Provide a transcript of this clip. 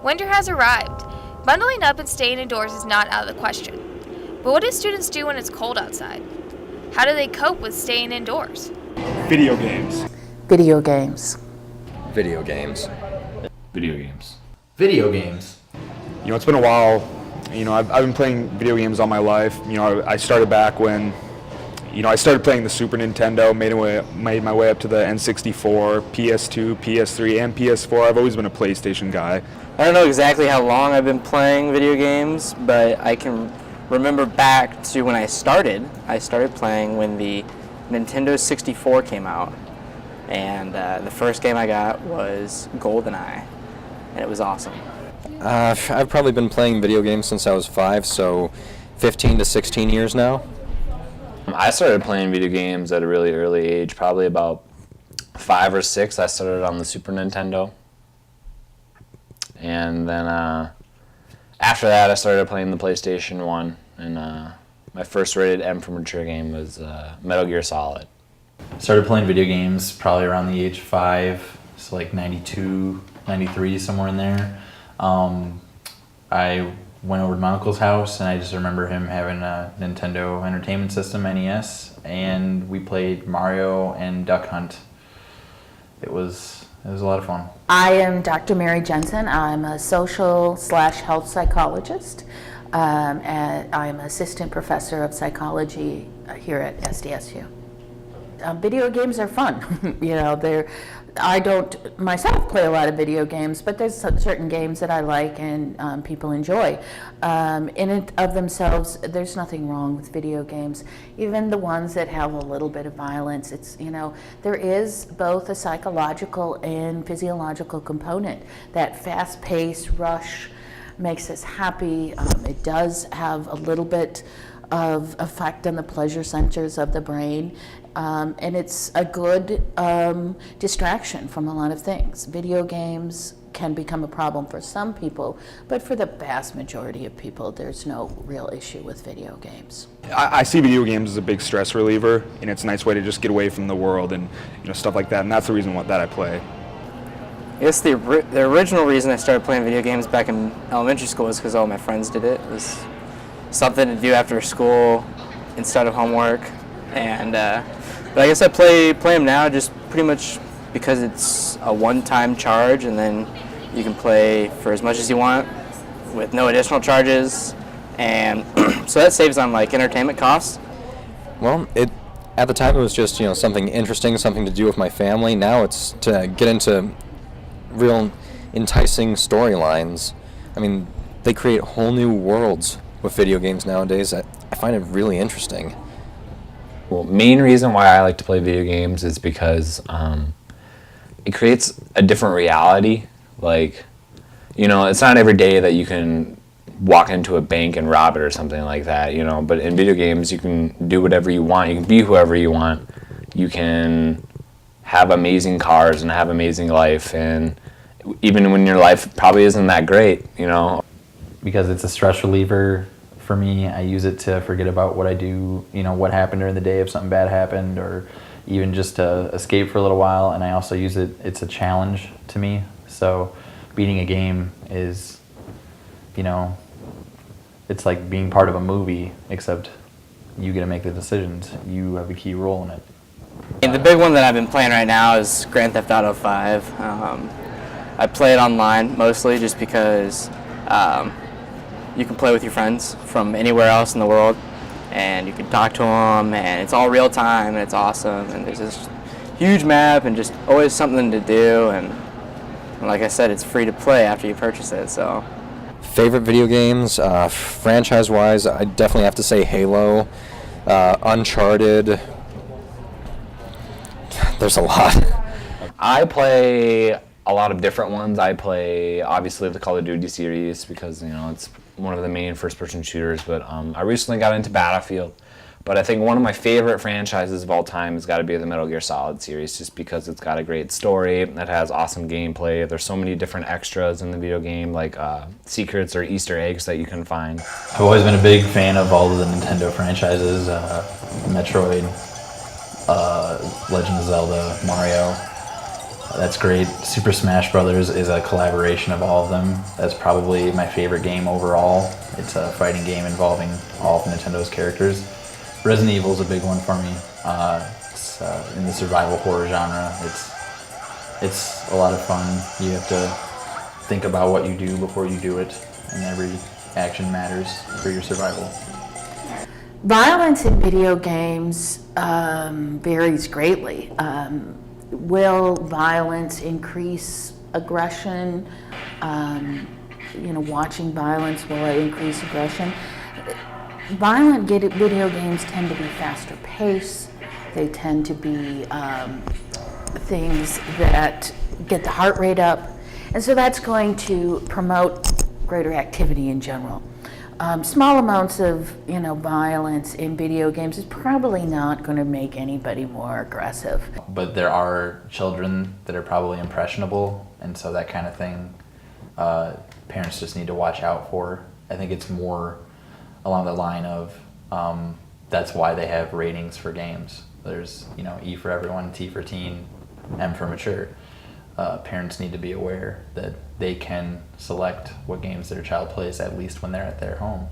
Winter has arrived. Bundling up and staying indoors is not out of the question. But what do students do when it's cold outside? How do they cope with staying indoors? Video games. Video games. Video games. Video games. Video games. You know, it's been a while. You know, I've been playing video games all my life. You know, I started back when, I started playing the Super Nintendo, made my way up to the N64, PS2, PS3, and PS4. I've always been a PlayStation guy. I don't know exactly how long I've been playing video games, but I can remember back to when I started. I started playing when the Nintendo 64 came out, and the first game I got was GoldenEye, and it was awesome. I've probably been playing video games since I was 5, so 15 to 16 years now. I started playing video games at a really early age, probably about 5 or 6. I started on the Super Nintendo. And then after that, I started playing the PlayStation 1. And my first rated M for mature game was Metal Gear Solid. Started playing video games probably around the age of 5, so like 92, 93, somewhere in there. I went over to my uncle's house, and I just remember him having a Nintendo Entertainment System, NES, and we played Mario and Duck Hunt. It was a lot of fun. I am Dr. Mary Jensen. I'm a social/health psychologist. And I'm assistant professor of psychology here at SDSU. Video games are fun. I don't myself play a lot of video games, but there's certain games that I like and people enjoy. In and of themselves, there's nothing wrong with video games. Even the ones that have a little bit of violence, there is both a psychological and physiological component. That fast-paced rush makes us happy. It does have a little bit of effect on the pleasure centers of the brain. And it's a good distraction from a lot of things. Video games can become a problem for some people, but for the vast majority of people, there's no real issue with video games. I see video games as a big stress reliever, and it's a nice way to just get away from the world and stuff like that, and that's the reason that I play. I guess the original reason I started playing video games back in elementary school was because all my friends did it. It was something to do after school instead of homework. And but I guess I play them now just pretty much because it's a one-time charge, and then you can play for as much as you want with no additional charges, and so that saves on like entertainment costs. Well, at the time it was just something interesting, something to do with my family. Now it's to get into real enticing storylines. I mean, they create whole new worlds with video games nowadays. I find it really interesting. Well, main reason why I like to play video games is because it creates a different reality. Like, it's not every day that you can walk into a bank and rob it or something like that, But in video games, you can do whatever you want. You can be whoever you want. You can have amazing cars and have amazing life, and even when your life probably isn't that great, Because it's a stress reliever for me. I use it to forget about what I do, what happened during the day if something bad happened, or even just to escape for a little while. And I also use it's a challenge to me. So beating a game is, it's like being part of a movie, except you get to make the decisions. You have a key role in it. And the big one that I've been playing right now is Grand Theft Auto 5. I play it online mostly just because you can play with your friends from anywhere else in the world, and you can talk to them, and it's all real time, and it's awesome, and there's this huge map and just always something to do, and like I said, it's free to play after you purchase it. So Favorite video games, franchise-wise, I definitely have to say Halo, Uncharted. There's a lot. I play a lot of different ones. I play, obviously, the Call of Duty series because, it's one of the main first-person shooters, but I recently got into Battlefield. But I think one of my favorite franchises of all time has got to be the Metal Gear Solid series, just because it's got a great story, it has awesome gameplay, there's so many different extras in the video game, like secrets or Easter eggs that you can find. I've always been a big fan of all of the Nintendo franchises, Metroid, Legend of Zelda, Mario. That's great. Super Smash Brothers is a collaboration of all of them. That's probably my favorite game overall. It's a fighting game involving all of Nintendo's characters. Resident Evil is a big one for me. It's in the survival horror genre. It's a lot of fun. You have to think about what you do before you do it, and every action matters for your survival. Violence in video games varies greatly. Will violence increase aggression? Watching violence, will it increase aggression? Violent video games tend to be faster paced. They tend to be things that get the heart rate up. And so that's going to promote greater activity in general. Small amounts of violence in video games is probably not going to make anybody more aggressive. But there are children that are probably impressionable, and so that kind of thing parents just need to watch out for. I think it's more along the line of that's why they have ratings for games. There's E for everyone, T for teen, M for mature. Parents need to be aware that they can select what games their child plays, at least when they're at their home.